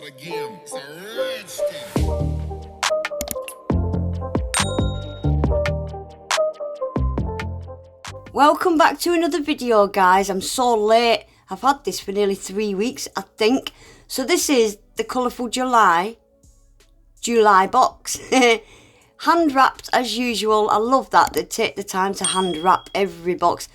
again. It's a Rhinestones. Welcome back to another video, guys. I'm so late. I've had this for nearly 3 weeks, I think. So this is the Colorfuljuly box. Hand wrapped as usual. I love that they take the time to hand wrap every box.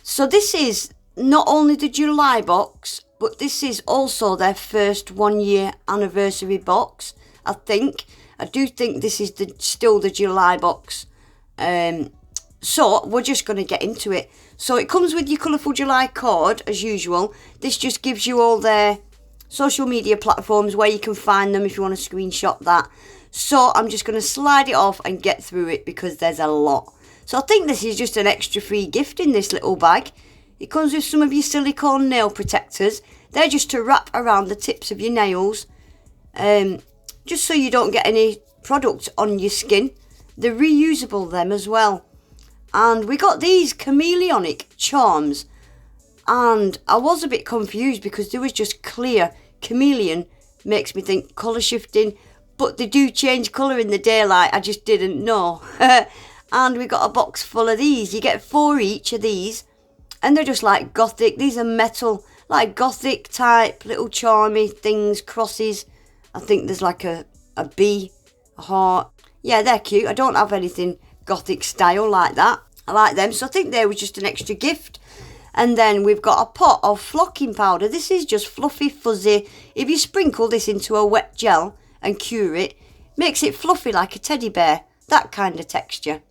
So this is not only the July box, but this is also their first 1 year anniversary box, I think. I do think this is still the July box. So we're just going to get into it. So it comes with your Colorfuljuly card as usual. This just gives you all their social media platforms where you can find them if you want to screenshot that. So I'm just going to slide it off and get through it because there's a lot. So I think this is just an extra free gift in this little bag. It comes with some of your silicone nail protectors. They're just to wrap around the tips of your nails, just so you don't get any product on your skin. They're reusable them as well. And we got these chameleonic charms, and I was a bit confused because they was just clear. Chameleon makes me think colour shifting, but they do change colour in the daylight. I just didn't know. And we got a box full of these. You get 4 each of these, and they're just like gothic. These are metal, like gothic type little charmy things, crosses. I think there's like a bee, a heart. Yeah, they're cute. I don't have anything gothic style like that. I like them, so I think they were just an extra gift. And then we've got a pot of flocking powder. This is just fluffy, fuzzy. If you sprinkle this into a wet gel and cure it, makes it fluffy like a teddy bear. That kind of texture.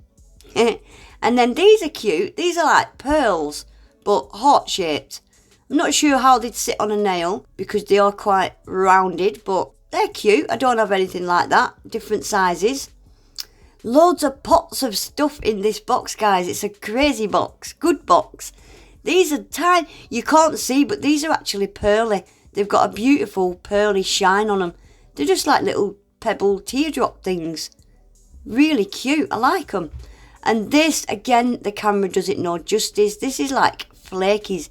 And then these are cute. These are like pearls, but heart-shaped. I'm not sure how they'd sit on a nail because they are quite rounded, but they're cute. I don't have anything like that. Different sizes. Loads of pots of stuff in this box, guys. It's a crazy box. Good box. These are tiny. You can't see, but these are actually pearly. They've got a beautiful pearly shine on them. They're just like little pebble teardrop things. Really cute. I like them. And this, again, the camera does it no justice. This is like flakies,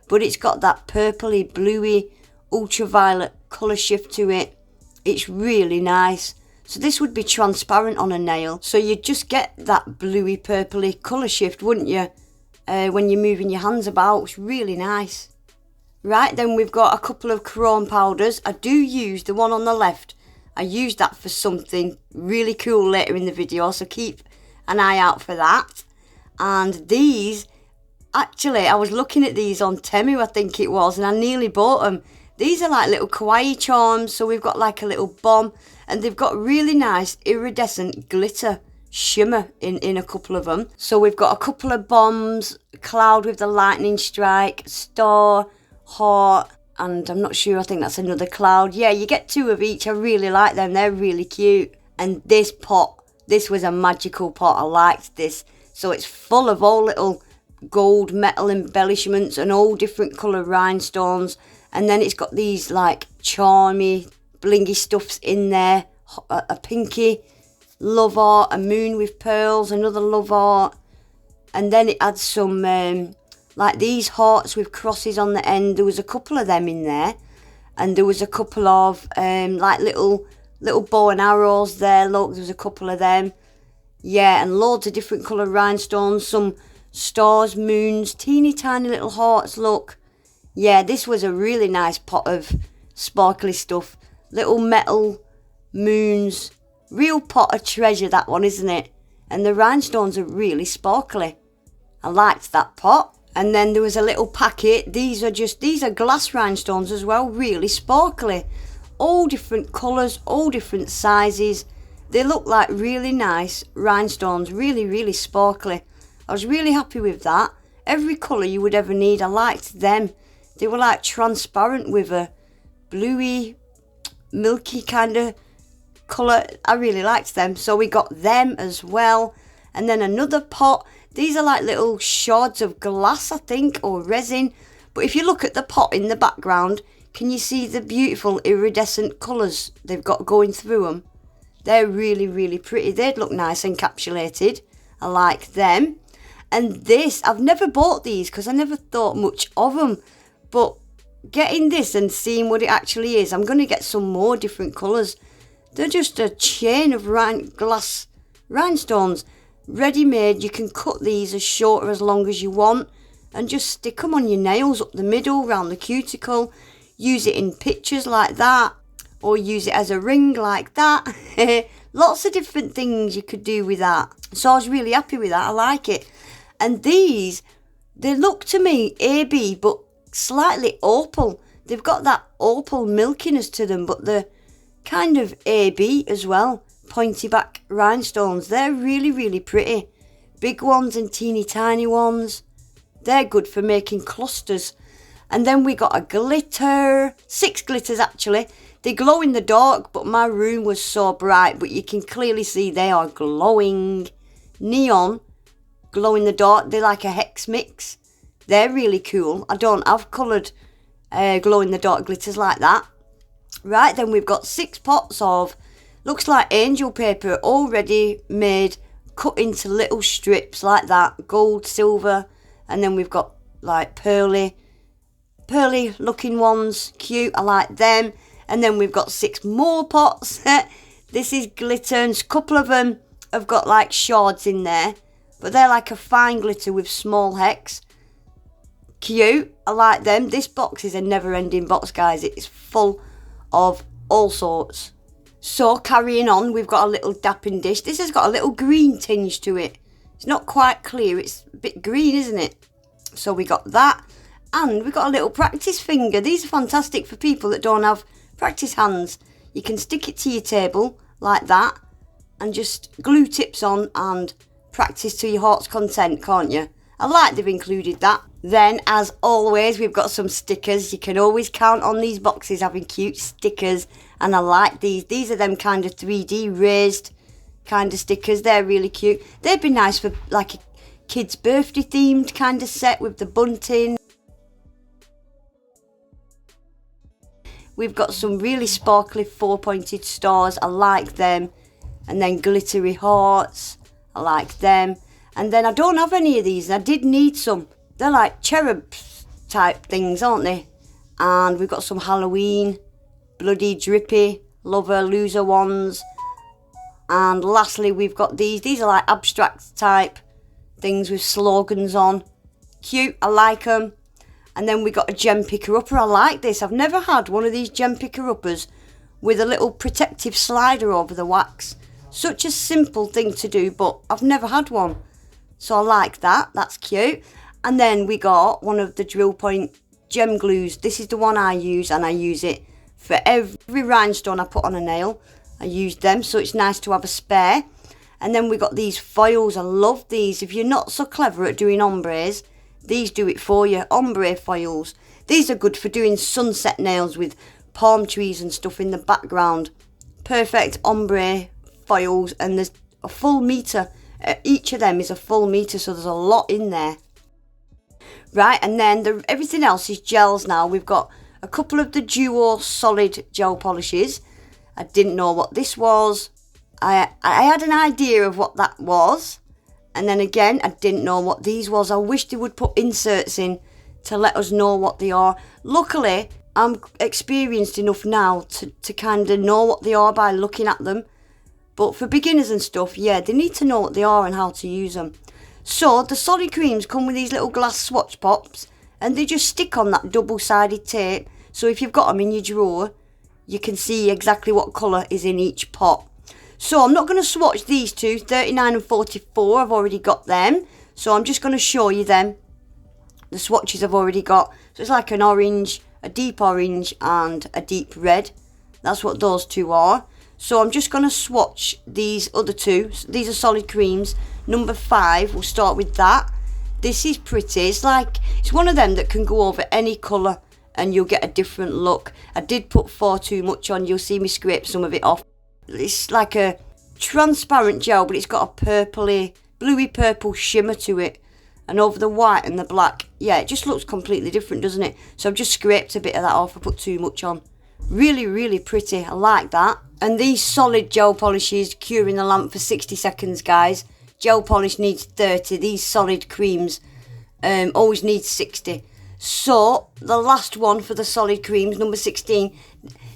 but it's got that purpley, bluey, ultraviolet colour shift to it. It's really nice. So this would be transparent on a nail. So you'd just get that bluey, purpley colour shift, wouldn't you? When you're moving your hands about. It's really nice. Right, then we've got a couple of chrome powders. I do use the one on the left. I use that for something really cool later in the video, so keep an eye out for that. And these, actually, I was looking at these on Temu, I think it was, and I nearly bought them. These are like little kawaii charms, so we've got like a little bomb, and they've got really nice iridescent glitter shimmer in a couple of them. So we've got a couple of bombs, cloud with the lightning strike, star, heart, and I'm not sure, I think that's another cloud. Yeah, you get 2 of each. I really like them. They're really cute. And this pot, this was a magical pot. I liked this. So it's full of all little gold metal embellishments and all different colour rhinestones. And then it's got these like charmy, blingy stuffs in there. A pinky, love art, a moon with pearls, another love art. And then it had some like these hearts with crosses on the end. There was a couple of them in there. And there was a couple of like little bow and arrows there. Look, there was a couple of them. Yeah, and loads of different colour rhinestones. Some stars, moons, teeny tiny little hearts, look. Yeah, this was a really nice pot of sparkly stuff. Little metal moons. Real pot of treasure, that one, isn't it? And the rhinestones are really sparkly. I liked that pot. And then there was a little packet. These are glass rhinestones as well, really sparkly. All different colours, all different sizes. They look like really nice rhinestones, really, really sparkly. I was really happy with that. Every colour you would ever need, I liked them. They were like transparent with a bluey, milky kind of colour. I really liked them. So we got them as well. And then another pot. These are like little shards of glass, I think, or resin. But if you look at the pot in the background, can you see the beautiful iridescent colours they've got going through them? They're really, really pretty. They'd look nice encapsulated. I like them. And this, I've never bought these because I never thought much of them. But getting this and seeing what it actually is, I'm going to get some more different colours. They're just a chain of glass rhinestones. Ready made, you can cut these as short or as long as you want and just stick them on your nails up the middle, round the cuticle. Use it in pictures like that, or use it as a ring like that. Lots of different things you could do with that. So I was really happy with that, I like it. And these, they look to me AB but slightly opal. They've got that opal milkiness to them, but they're kind of AB as well. Pointy back rhinestones. They're really, really pretty. Big ones and teeny tiny ones. They're good for making clusters. And then we got a glitter. 6 glitters actually. They glow in the dark, but my room was so bright. But you can clearly see they are glowing. Neon. Glow in the dark. They're like a hex mix. They're really cool. I don't have coloured glow in the dark glitters like that. Right, then we've got 6 pots of, looks like angel paper, already made, cut into little strips like that. Gold, silver, and then we've got like pearly looking ones. Cute, I like them. And then we've got 6 more pots. This is glitter, and a couple of them have got like shards in there. But they're like a fine glitter with small hex. Cute, I like them. This box is a never-ending box, guys. It's full of all sorts. So carrying on, we've got a little dapping dish. This has got a little green tinge to it. It's not quite clear. It's a bit green, isn't it? So we got that. And we got a little practice finger. These are fantastic for people that don't have practice hands. You can stick it to your table like that and just glue tips on and practice to your heart's content, can't you? I like they've included that. Then, as always, we've got some stickers. You can always count on these boxes having cute stickers. And I like these. These are them kind of 3D raised kind of stickers. They're really cute. They'd be nice for like a kid's birthday themed kind of set with the bunting. We've got some really sparkly 4-pointed stars. I like them. And then glittery hearts. I like them. And then I don't have any of these. I did need some. They're like cherub type things, aren't they? And we've got some Halloween, bloody drippy, lover, loser ones. And lastly, we've got these. These are like abstract type things with slogans on. Cute, I like them. And then we got a gem picker upper. I like this. I've never had one of these gem picker uppers with a little protective slider over the wax. Such a simple thing to do, but I've never had one. So I like that. That's cute. And then we got one of the drill point gem glues. This is the one I use, and I use it for every rhinestone I put on a nail. I use them, so it's nice to have a spare. And then we got these foils. I love these. If you're not so clever at doing ombres, these do it for you. Ombre foils. These are good for doing sunset nails with palm trees and stuff in the background. Perfect ombre foils, and there's a full metre. Each of them is a full metre, so there's a lot in there. Right, and then everything else is gels now. We've got a couple of the Duo solid gel polishes. I didn't know what this was. I had an idea of what that was. And then again, I didn't know what these was. I wish they would put inserts in to let us know what they are. Luckily, I'm experienced enough now to kind of know what they are by looking at them. But for beginners and stuff, yeah, they need to know what they are and how to use them. So the solid creams come with these little glass swatch pops, and they just stick on that double-sided tape. So if you've got them in your drawer, you can see exactly what colour is in each pot. So I'm not going to swatch these two, 39 and 44, I've already got them. So I'm just going to show you them, the swatches I've already got. So it's like an orange, a deep orange and a deep red. That's what those two are. So I'm just going to swatch these other two. These are solid creams. Number 5, we'll start with that. This is pretty. It's one of them that can go over any colour and you'll get a different look. I did put far too much on. You'll see me scrape some of it off. It's like a transparent gel, but it's got a purpley, bluey purple shimmer to it. And over the white and the black, yeah, it just looks completely different, doesn't it? So I've just scraped a bit of that off. I put too much on. Really, really pretty. I like that. And these solid gel polishes, curing the lamp for 60 seconds, guys. Gel polish needs 30. These solid creams always need 60. So, the last one for the solid creams, number 16.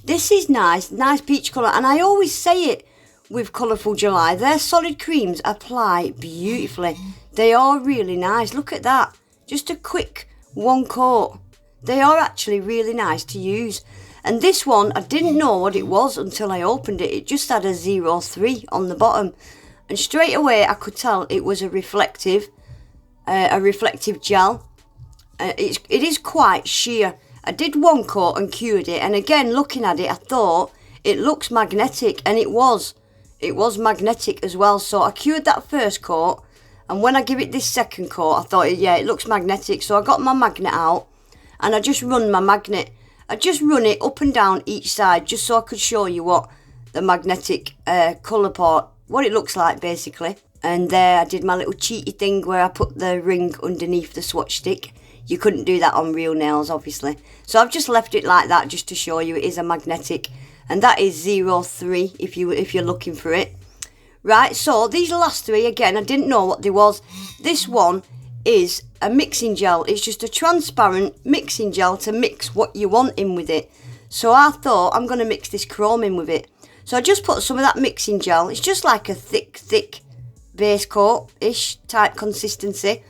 This is nice peach colour. And I always say it with Colorfuljuly. Their solid creams apply beautifully. They are really nice. Look at that. Just a quick one coat. They are actually really nice to use. And this one, I didn't know what it was until I opened it. It just had a 03 on the bottom. And straight away, I could tell it was a reflective gel. It is quite sheer. I did one coat and cured it, and again looking at it I thought it looks magnetic, and it was magnetic as well. So I cured that first coat, and when I give it this second coat I thought, yeah, it looks magnetic. So I got my magnet out and I just run my magnet. I just run it up and down each side just so I could show you what the magnetic colour part, what it looks like basically. And there I did my little cheaty thing where I put the ring underneath the swatch stick. You couldn't do that on real nails, obviously. So I've just left it like that just to show you it is a magnetic. And that is 03 if you're looking for it. Right, so these last three, again, I didn't know what they was. This one is a mixing gel. It's just a transparent mixing gel to mix what you want in with it. So I thought I'm going to mix this chrome in with it. So I just put some of that mixing gel. It's just like a thick base coat-ish type consistency.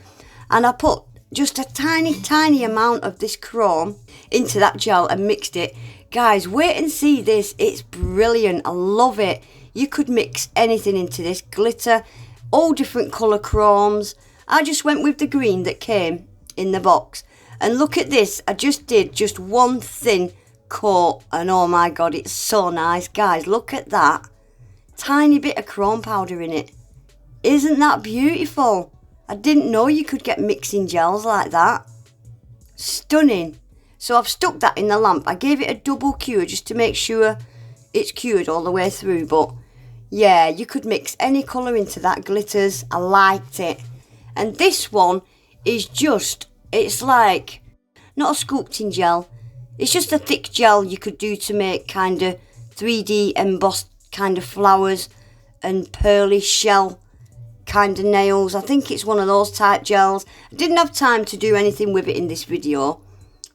And I put just a tiny amount of this chrome into that gel and mixed it. Guys, wait and see this. It's brilliant. I love it. You could mix anything into this. Glitter, all different colour chromes. I just went with the green that came in the box. And look at this. I just did just one thin coat. And oh my God, it's so nice. Guys, look at that. Tiny bit of chrome powder in it. Isn't that beautiful? I didn't know you could get mixing gels like that. Stunning. So I've stuck that in the lamp. I gave it a double cure just to make sure it's cured all the way through. But yeah, you could mix any colour into that. Glitters. I liked it. And this one is just, it's like, not a sculpting gel. It's just a thick gel you could do to make kind of 3D embossed kind of flowers and pearly shell kind of nails. I think it's one of those type gels. I didn't have time to do anything with it in this video,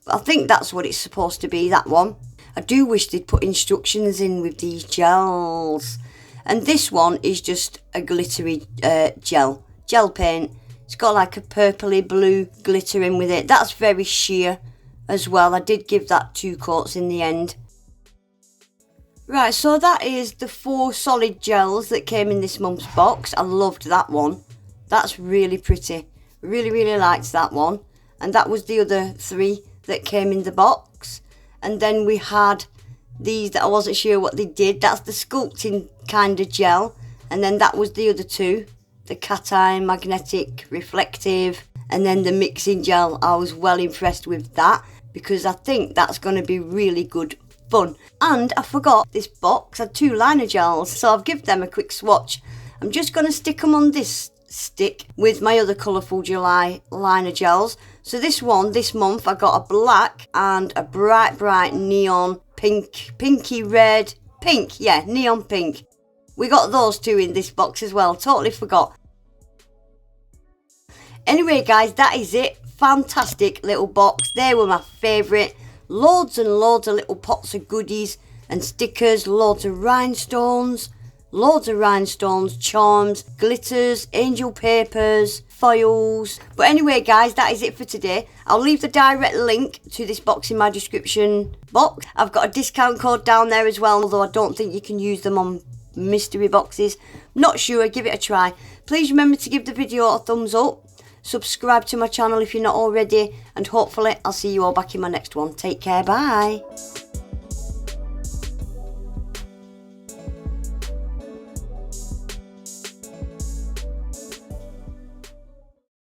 but I think that's what it's supposed to be, that one. I do wish they'd put instructions in with these gels. And this one is just a glittery gel paint. It's got like a purpley blue glitter in with it. That's very sheer as well. I did give that 2 coats in the end. Right, so that is the 4 solid gels that came in this month's box. I loved that one. That's really pretty. Really liked that one. And that was the other 3 that came in the box. And then we had these that I wasn't sure what they did. That's the sculpting kind of gel. And then that was the other 2. The cation, magnetic, reflective. And then the mixing gel. I was well impressed with that, because I think that's going to be really good fun. And I forgot, this box had 2 liner gels, so I've given them a quick swatch. I'm just going to stick them on this stick with my other Colorfuljuly liner gels. So this one, this month, I got a black and a bright neon pink, pinky red, pink, yeah, neon pink. We got those 2 in this box as well, totally forgot. Anyway guys, that is it. Fantastic little box. They were my favourite. Loads and loads of little pots of goodies and stickers, loads of rhinestones, charms, glitters, angel papers, foils. But anyway guys, that is it for today. I'll leave the direct link to this box in my description box. I've got a discount code down there as well, although I don't think you can use them on mystery boxes. Not sure, give it a try. Please remember to give the video a thumbs up. Subscribe to my channel if you're not already, and hopefully I'll see you all back in my next one. Take care, bye.